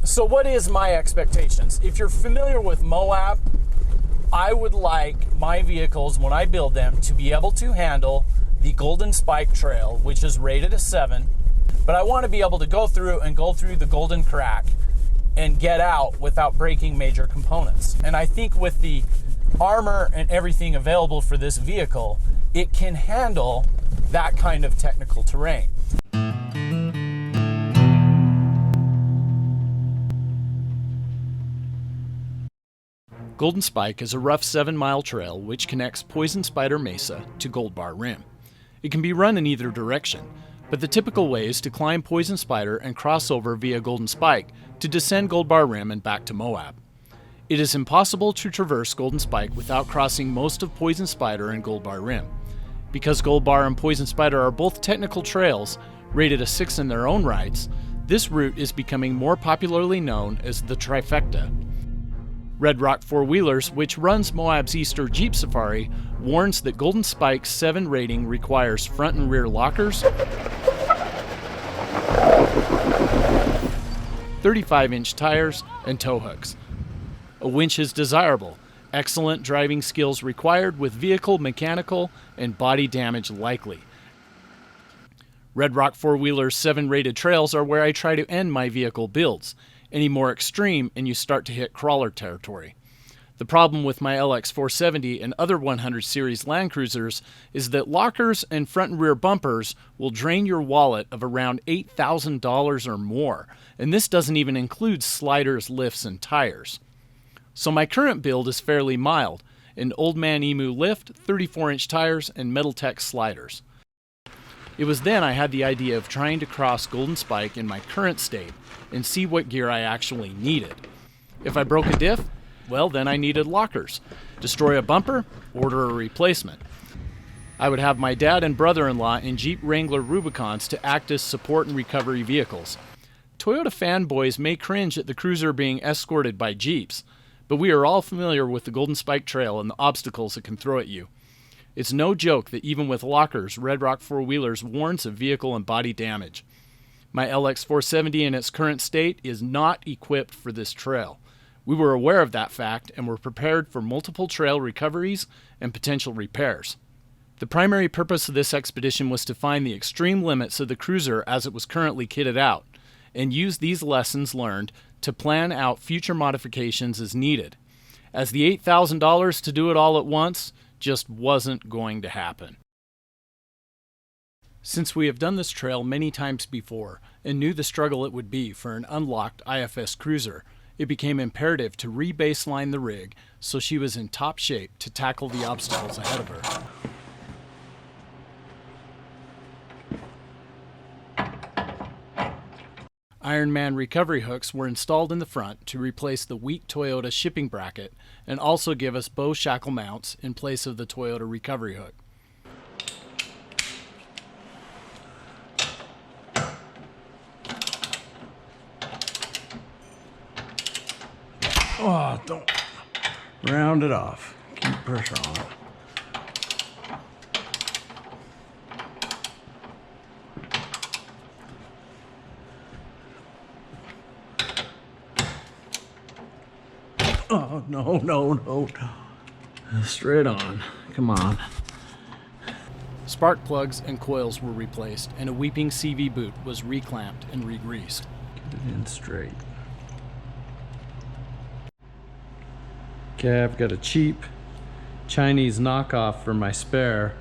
So what is my expectations? If you're familiar with Moab, I would like my vehicles, when I build them, to be able to handle the Golden Spike Trail, which is rated a 7, but I want to be able to go through the Golden Crack and get out without breaking major components. And I think with the armor and everything available for this vehicle, it can handle that kind of technical terrain. Golden Spike is a rough 7-mile trail which connects Poison Spider Mesa to Gold Bar Rim. It can be run in either direction, but the typical way is to climb Poison Spider and cross over via Golden Spike to descend Gold Bar Rim and back to Moab. It is impossible to traverse Golden Spike without crossing most of Poison Spider and Gold Bar Rim. Because Gold Bar and Poison Spider are both technical trails, rated a 6 in their own rights, this route is becoming more popularly known as the Trifecta. Red Rock 4-Wheelers, which runs Moab's Easter Jeep Safari, warns that Golden Spike's 7 rating requires front and rear lockers, 35-inch tires, and tow hooks. A winch is desirable. Excellent driving skills required with vehicle mechanical and body damage likely. Red Rock 4-Wheeler's 7-rated trails are where I try to end my vehicle builds. Any more extreme and you start to hit crawler territory. The problem with my LX470 and other 100 series Land Cruisers is that lockers and front and rear bumpers will drain your wallet of around $8,000 or more, and this doesn't even include sliders, lifts, and tires. So my current build is fairly mild: an Old Man Emu lift, 34-inch tires, and Metaltech sliders. It was then I had the idea of trying to cross Golden Spike in my current state and see what gear I actually needed. If I broke a diff, well, then I needed lockers. Destroy a bumper, order a replacement. I would have my dad and brother-in-law in Jeep Wrangler Rubicons to act as support and recovery vehicles. Toyota fanboys may cringe at the Cruiser being escorted by Jeeps, but we are all familiar with the Golden Spike Trail and the obstacles it can throw at you. It's no joke that even with lockers, Red Rock 4-Wheelers warns of vehicle and body damage. My LX470 in its current state is not equipped for this trail. We were aware of that fact and were prepared for multiple trail recoveries and potential repairs. The primary purpose of this expedition was to find the extreme limits of the Cruiser as it was currently kitted out, and use these lessons learned to plan out future modifications as needed, as the $8,000 to do it all at once just wasn't going to happen. Since we have done this trail many times before and knew the struggle it would be for an unlocked IFS Cruiser, it became imperative to re-baseline the rig so she was in top shape to tackle the obstacles ahead of her. Ironman recovery hooks were installed in the front to replace the weak Toyota shipping bracket and also give us bow shackle mounts in place of the Toyota recovery hook. Oh, don't round it off. Keep pressure on it. Oh, no. Straight on. Come on. Spark plugs and coils were replaced, and a weeping CV boot was reclamped and re-greased. Get it in straight. Okay, I've got a cheap Chinese knockoff for my spare.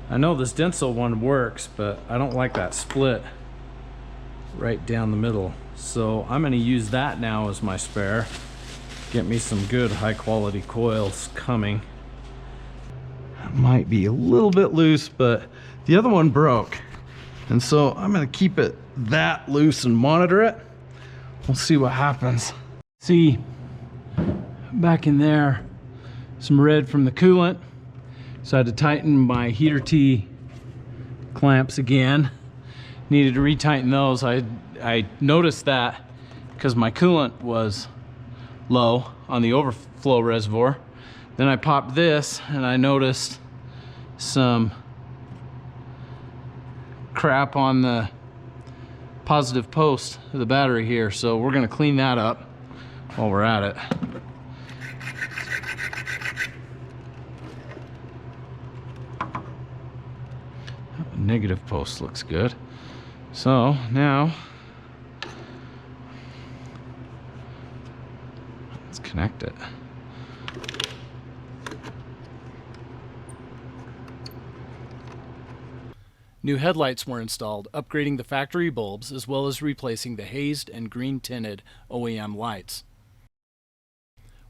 I know this Denso one works, but I don't like that split right down the middle. So I'm gonna use that now as my spare. Get me some good high quality coils coming. It might be a little bit loose, but the other one broke. And so I'm gonna keep it that loose and monitor it. We'll see what happens. See, back in there, some red from the coolant. So I had to tighten my heater T clamps again. Needed to retighten those. I noticed that because my coolant was low on the overflow reservoir. Then I popped this and I noticed some crap on the positive post of the battery here, so we're gonna clean that up while we're at it. Negative post looks good. So now let's connect it. New headlights were installed, upgrading the factory bulbs as well as replacing the hazed and green tinted OEM lights.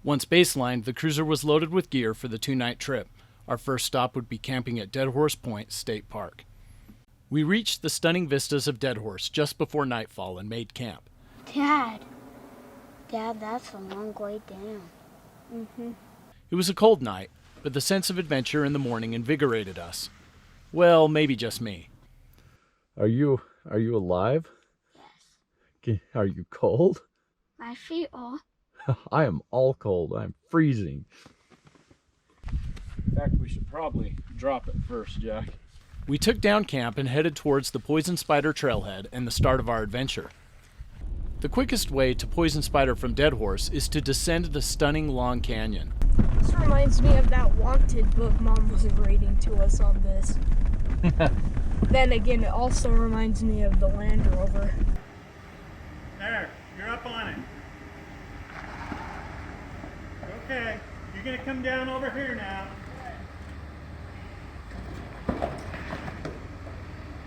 Once baselined, the cruiser was loaded with gear for the 2-night trip. Our first stop would be camping at Dead Horse Point State Park. We reached the stunning vistas of Dead Horse just before nightfall and made camp. Dad, that's a long way down. It was a cold night, but the sense of adventure in the morning invigorated us. Well, maybe just me. Are you alive? Yes. Are you cold? My feet are. I am all cold. I'm freezing. In fact, we should probably drop it first, Jack. We took down camp and headed towards the Poison Spider Trailhead and the start of our adventure. The quickest way to Poison Spider from Dead Horse is to descend the stunning Long Canyon. This reminds me of that Wanted book Mom was reading to us on this. Then again, it also reminds me of the Land Rover. There, you're up on it. Okay, you're gonna come down over here now.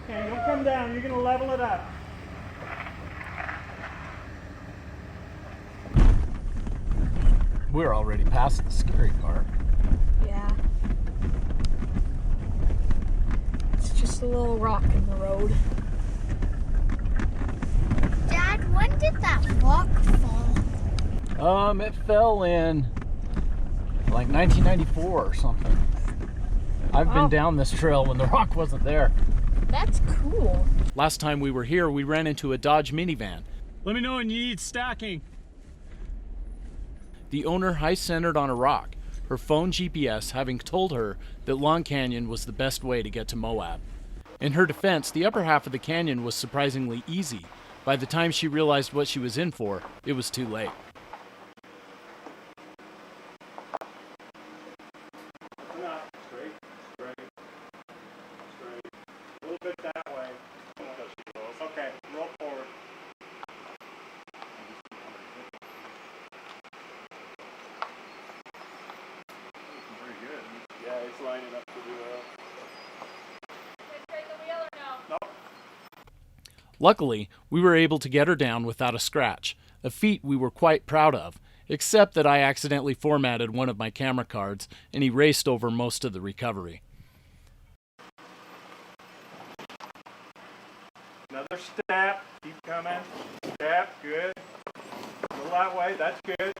Okay, don't come down, you're gonna level it up. We're already past the scary part. Yeah. It's just a little rock in the road. Dad, when did that rock fall? It fell in like 1994 or something. I've been down this trail when the rock wasn't there. That's cool. Last time we were here, we ran into a Dodge minivan. Let me know when you need stacking. The owner high-centered on a rock, her phone GPS having told her that Long Canyon was the best way to get to Moab. In her defense, the upper half of the canyon was surprisingly easy. By the time she realized what she was in for, it was too late. Straight. A little bit that way. Okay, roll forward. Yeah, it's lining up pretty well. Luckily, we were able to get her down without a scratch, a feat we were quite proud of, except that I accidentally formatted one of my camera cards and erased over most of the recovery. Another step. Keep coming. Step. Good. Go that way. That's good.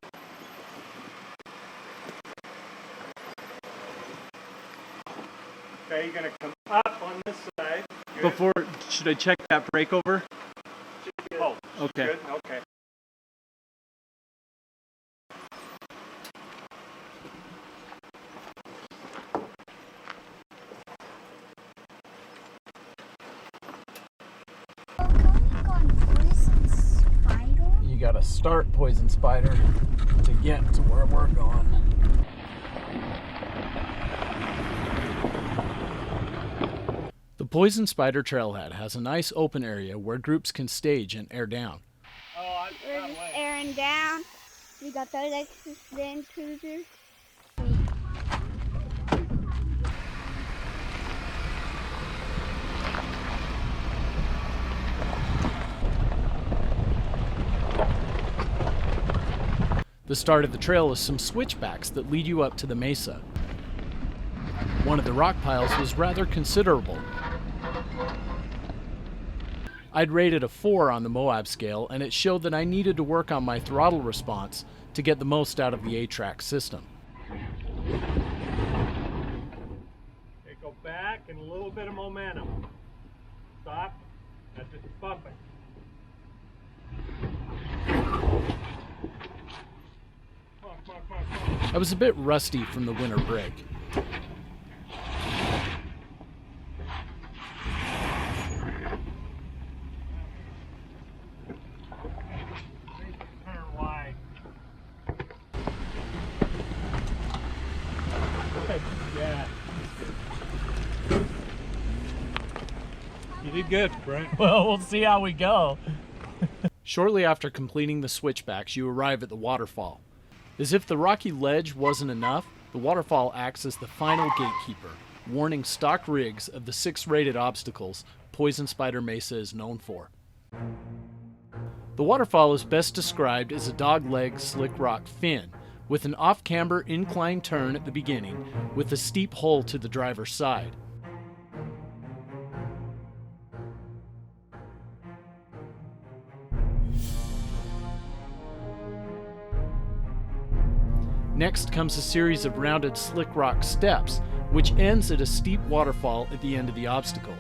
Okay, you're going to come up on this side. Good. Before, should I check that breakover? Oh, Okay. good. Okay. You gotta start Poison Spider to get to where we're going. The Poison Spider Trailhead has a nice open area where groups can stage and air down. We're just airing down. We got those Lexus Land Cruisers. The start of the trail is some switchbacks that lead you up to the Mesa. One of the rock piles was rather considerable. I'd rated a 4 on the Moab scale, and it showed that I needed to work on my throttle response to get the most out of the ATRAC system. Okay, go back and a little bit of momentum. Stop. Now just bump it. Come on. I was a bit rusty from the winter break. be good, Brent. Well, we'll see how we go. Shortly after completing the switchbacks, you arrive at the waterfall. As if the rocky ledge wasn't enough, the waterfall acts as the final gatekeeper, warning stock rigs of the 6 rated obstacles Poison Spider Mesa is known for. The waterfall is best described as a dog-leg slick rock fin, with an off-camber incline turn at the beginning, with a steep hole to the driver's side. Next comes a series of rounded slick rock steps, which ends at a steep waterfall at the end of the obstacle.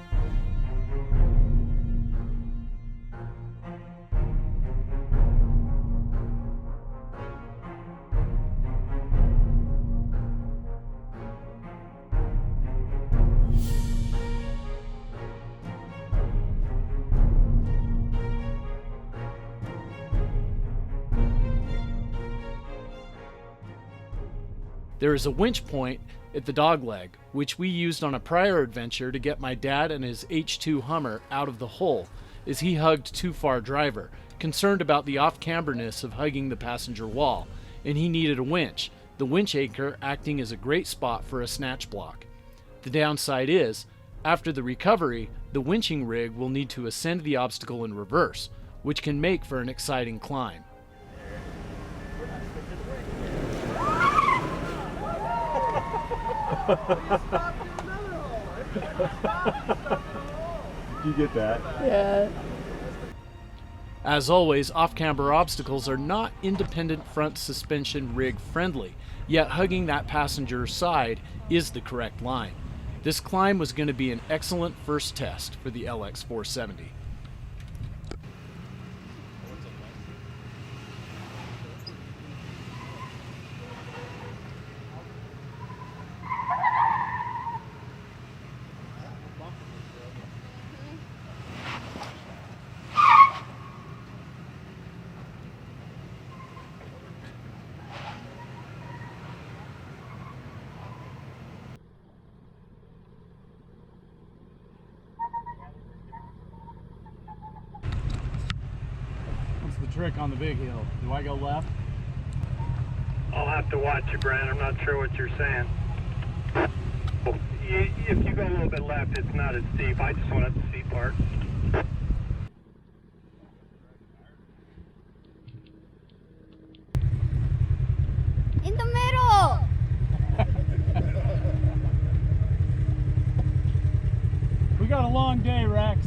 There is a winch point at the dogleg, which we used on a prior adventure to get my dad and his H2 Hummer out of the hole, as he hugged too far driver, concerned about the off-camberness of hugging the passenger wall, and he needed a winch, the winch anchor acting as a great spot for a snatch block. The downside is, after the recovery, the winching rig will need to ascend the obstacle in reverse, which can make for an exciting climb. Did you get that? Yeah. As always, off-camber obstacles are not independent front suspension rig friendly, yet hugging that passenger's side is the correct line. This climb was going to be an excellent first test for the LX470. What's the trick on the big hill? Do I go left? I'll have to watch you, Brent. I'm not sure what you're saying. If you go a little bit left, it's not as steep. I just went up the steep part. In the middle! We got a long day, Rex.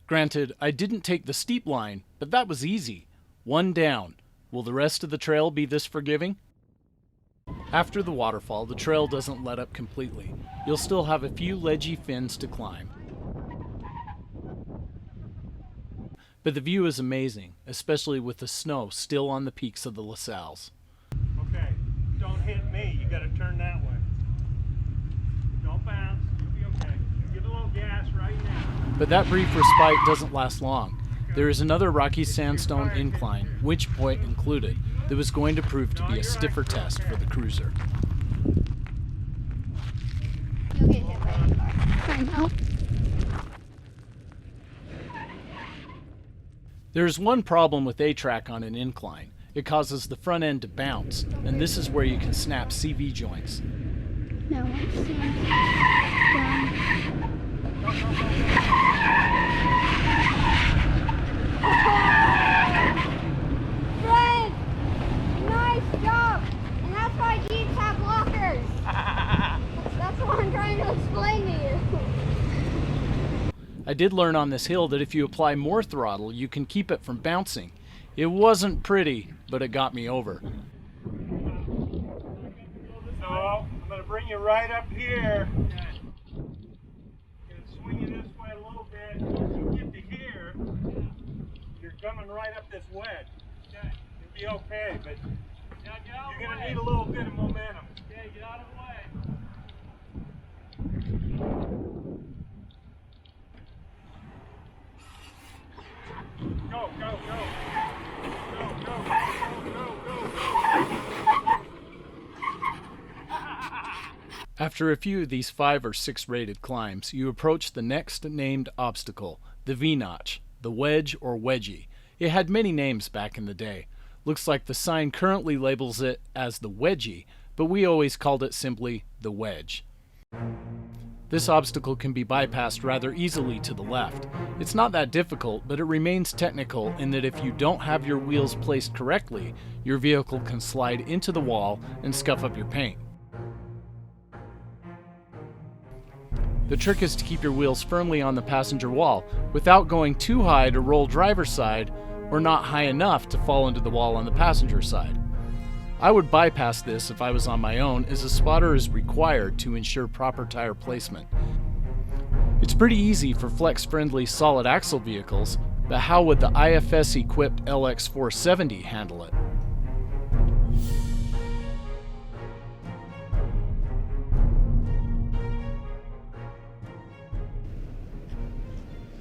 Granted, I didn't take the steep line, but that was easy. One down. Will the rest of the trail be this forgiving? After the waterfall, the trail doesn't let up completely. You'll still have a few ledgy fins to climb. But the view is amazing, especially with the snow still on the peaks of the LaSalles. Okay, don't hit me. You gotta turn that way. Don't bounce. You'll be okay. Give a little gas right now. But that brief respite doesn't last long. There is another rocky sandstone incline, winch point included, that was going to prove to be a stiffer test for the cruiser. You'll get hit by a car. I know. There's one problem with ATRAC on an incline. It causes the front end to bounce, and this is where you can snap CV joints. No, let's see. Fred! Nice job! And that's why Jeeps have lockers. That's what I'm trying to explain to you. I did learn on this hill that if you apply more throttle, you can keep it from bouncing. It wasn't pretty, but it got me over. So, I'm gonna bring you right up here. Gonna swing you this way a little bit. Once you get to here, you're coming right up this wedge. Okay. You'll be okay, but you're gonna need a little bit of momentum. Okay, get out of the way. Go, go, go. Go, go, go, go, go, go. After a few of these 5 or 6 rated climbs, you approach the next named obstacle, the V-notch, the Wedge or Wedige. It had many names back in the day. Looks like the sign currently labels it as the Wedige, but we always called it simply the Wedge. This obstacle can be bypassed rather easily to the left. It's not that difficult, but it remains technical in that if you don't have your wheels placed correctly, your vehicle can slide into the wall and scuff up your paint. The trick is to keep your wheels firmly on the passenger wall without going too high to roll driver's side or not high enough to fall into the wall on the passenger side. I would bypass this if I was on my own, as a spotter is required to ensure proper tire placement. It's pretty easy for flex-friendly solid axle vehicles, but how would the IFS-equipped LX470 handle it?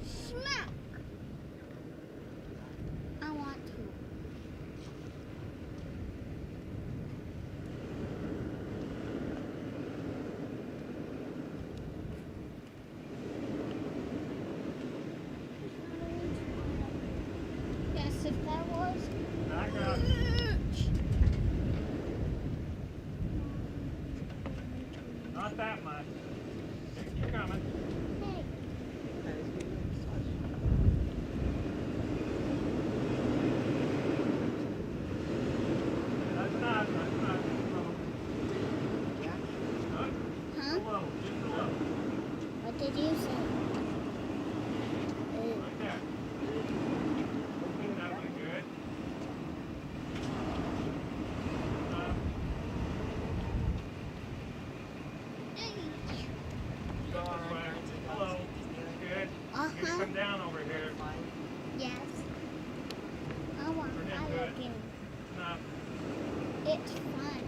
Smack! I want to. Yes, if that was. Back up. Not that much. Keep coming. Hey. That's not. Huh? Below, just below. What did you say? Right there. That was good. Hello. Good. You can come down over here. Yes. I want We're doing fire good. again. Enough. It's fun.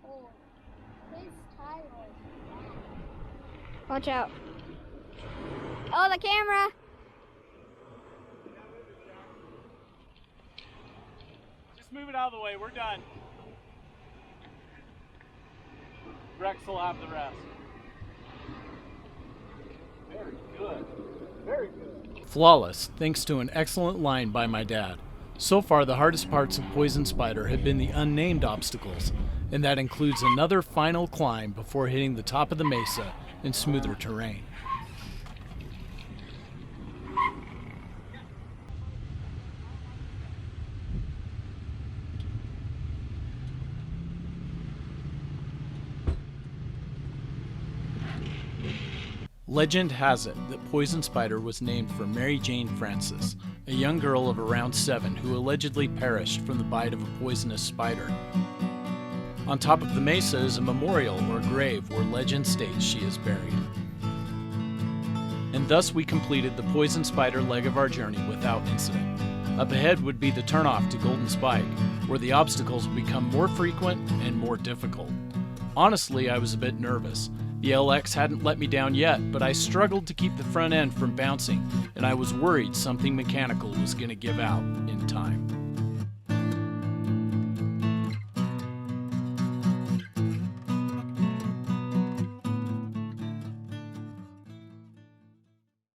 Oh, his tire was bad. Watch out. Oh, the camera. Just move it out of the way. We're done. Rex will have the rest. Very good. Very good. Flawless, thanks to an excellent line by my dad. So far, the hardest parts of Poison Spider have been the unnamed obstacles, and that includes another final climb before hitting the top of the mesa in smoother terrain. Legend has it that Poison Spider was named for Mary Jane Francis, a young girl of around 7 who allegedly perished from the bite of a poisonous spider. On top of the mesa is a memorial or grave where legend states she is buried. And thus we completed the Poison Spider leg of our journey without incident. Up ahead would be the turnoff to Golden Spike, where the obstacles would become more frequent and more difficult. Honestly, I was a bit nervous. The LX hadn't let me down yet, but I struggled to keep the front end from bouncing, and I was worried something mechanical was going to give out in time.